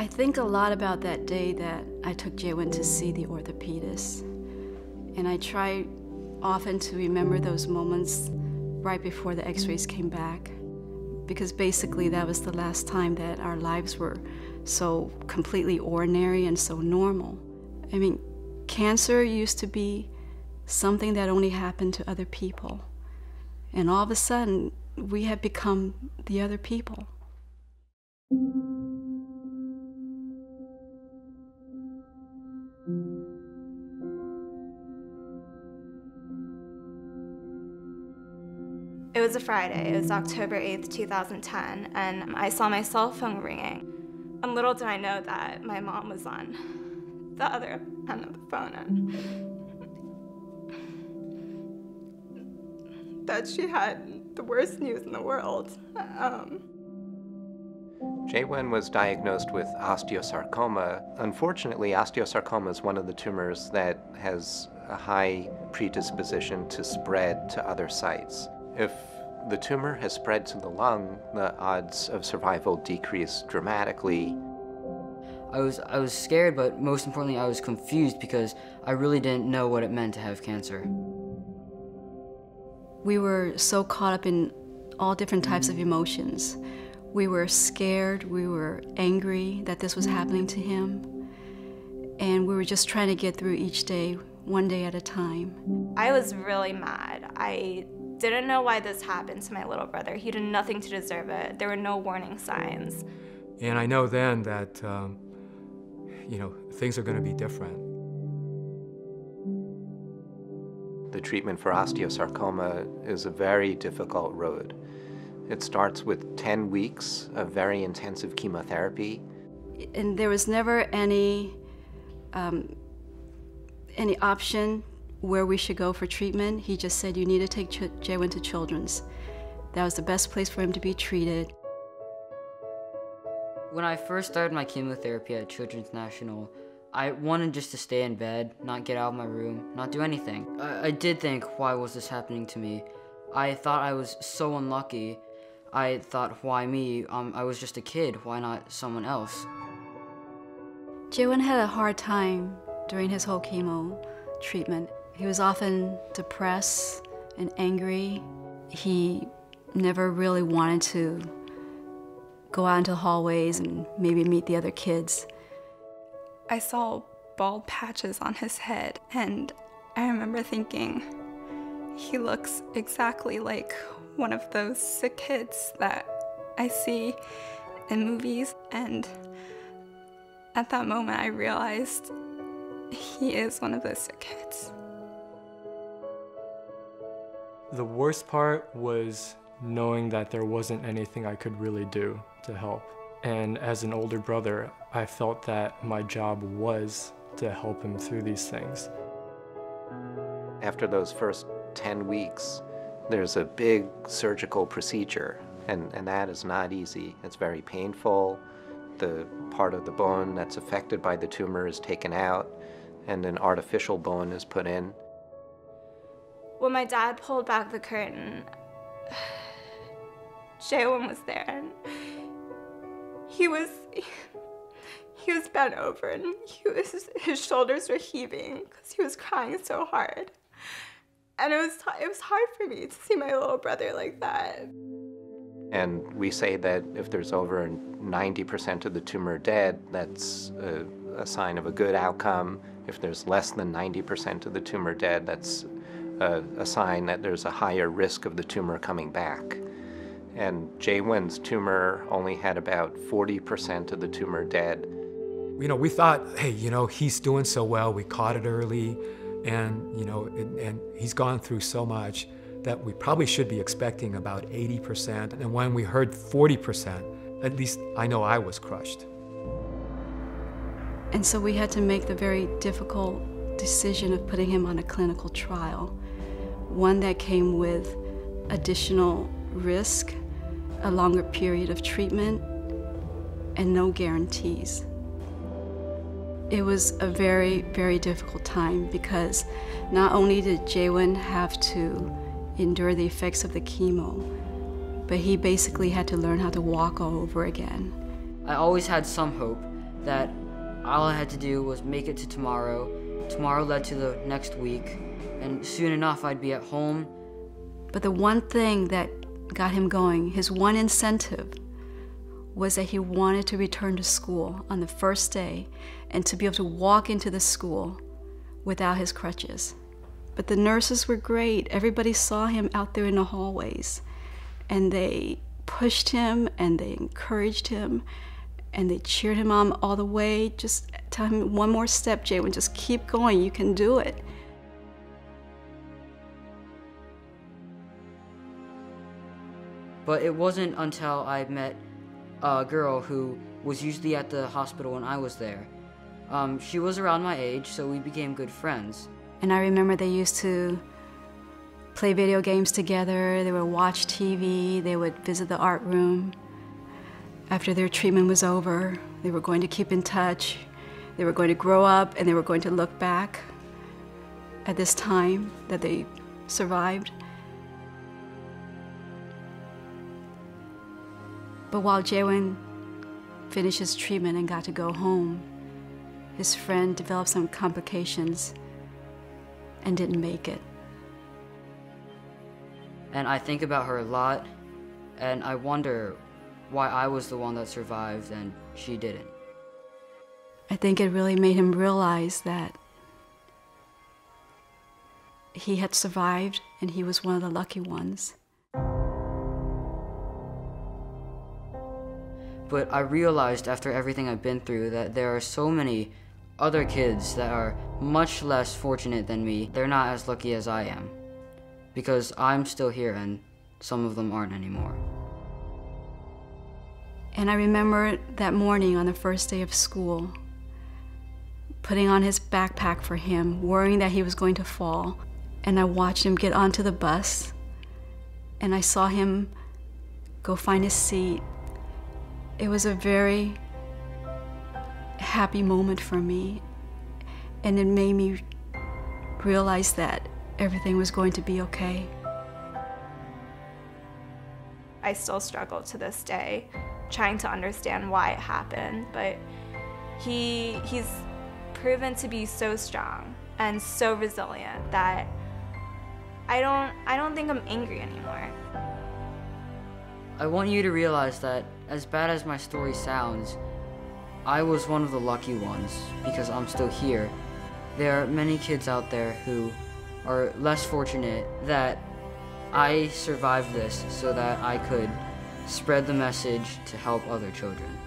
I think a lot about that day that I took Jaewon to see the orthopedist. And I try often to remember those moments right before the x-rays came back, because basically that was the last time that our lives were so completely ordinary and so normal. I mean, cancer used to be something that only happened to other people. And all of a sudden, we have become the other people. It was a Friday. It was October 8th, 2010, and I saw my cell phone ringing. And little did I know that my mom was on the other end of the phone, and that she had the worst news in the world. Jaewon was diagnosed with osteosarcoma. Unfortunately, osteosarcoma is one of the tumors that has a high predisposition to spread to other sites. If the tumor has spread to the lung, the odds of survival decrease dramatically. I was scared, but most importantly, I was confused because I really didn't know what it meant to have cancer. We were so caught up in all different types of emotions. We were scared, we were angry that this was happening to him, and we were just trying to get through each day, one day at a time. I was really mad. I didn't know why this happened to my little brother. He did nothing to deserve it. There were no warning signs. And I know then that, things are going to be different. The treatment for osteosarcoma is a very difficult road. It starts with 10 weeks of very intensive chemotherapy. And there was never any option where we should go for treatment. He just said, you need to take Jaewon to Children's. That was the best place for him to be treated. When I first started my chemotherapy at Children's National, I wanted just to stay in bed, not get out of my room, not do anything. I did think, why was this happening to me? I thought I was so unlucky. I thought, why me? I was just a kid, why not someone else? Jaewon had a hard time during his whole chemo treatment. He was often depressed and angry. He never really wanted to go out into the hallways and maybe meet the other kids. I saw bald patches on his head, and I remember thinking, he looks exactly like one of those sick kids that I see in movies. And at that moment, I realized he is one of those sick kids. The worst part was knowing that there wasn't anything I could really do to help. And as an older brother, I felt that my job was to help him through these things. After those first 10 weeks, there's a big surgical procedure, and that is not easy. It's very painful. The part of the bone that's affected by the tumor is taken out, and an artificial bone is put in. When my dad pulled back the curtain, Jaewon was there, and he was bent over, and his shoulders were heaving because he was crying so hard. And it was hard for me to see my little brother like that. And we say that if there's over 90% of the tumor dead, that's a sign of a good outcome. If there's less than 90% of the tumor dead, that's a sign that there's a higher risk of the tumor coming back. And Jaewon's tumor only had about 40% of the tumor dead. We thought, hey, he's doing so well, we caught it early, and, and he's gone through so much that we probably should be expecting about 80%. And when we heard 40%, at least I know I was crushed. And so we had to make the very difficult decision of putting him on a clinical trial, one that came with additional risk, a longer period of treatment, and no guarantees. It was a very, very difficult time because not only did Jaewon have to endure the effects of the chemo, but he basically had to learn how to walk all over again. I always had some hope that all I had to do was make it to tomorrow. Tomorrow led to the next week, and soon enough I'd be at home. But the one thing that got him going, his one incentive, was that he wanted to return to school on the first day and to be able to walk into the school without his crutches. But the nurses were great. Everybody saw him out there in the hallways, and they pushed him and they encouraged him and they cheered him on all the way. Just tell him, one more step, Jaywin, just keep going, you can do it. But it wasn't until I met a girl who was usually at the hospital when I was there. She was around my age, so we became good friends. And I remember they used to play video games together, they would watch TV, they would visit the art room. After their treatment was over, they were going to keep in touch. They were going to grow up and they were going to look back at this time that they survived. But while Jaywin finished his treatment and got to go home, his friend developed some complications and didn't make it. And I think about her a lot, and I wonder why I was the one that survived and she didn't. I think it really made him realize that he had survived and he was one of the lucky ones. But I realized after everything I've been through that there are so many other kids that are much less fortunate than me. They're not as lucky as I am, because I'm still here and some of them aren't anymore. And I remember that morning on the first day of school, putting on his backpack for him, worrying that he was going to fall. And I watched him get onto the bus, and I saw him go find his seat. It was a very happy moment for me, and it made me realize that everything was going to be okay. I still struggle to this day trying to understand why it happened, but he's proven to be so strong and so resilient that I don't think I'm angry anymore. I want you to realize that as bad as my story sounds, I was one of the lucky ones because I'm still here. There are many kids out there who are less fortunate that I survived this so that I could spread the message to help other children.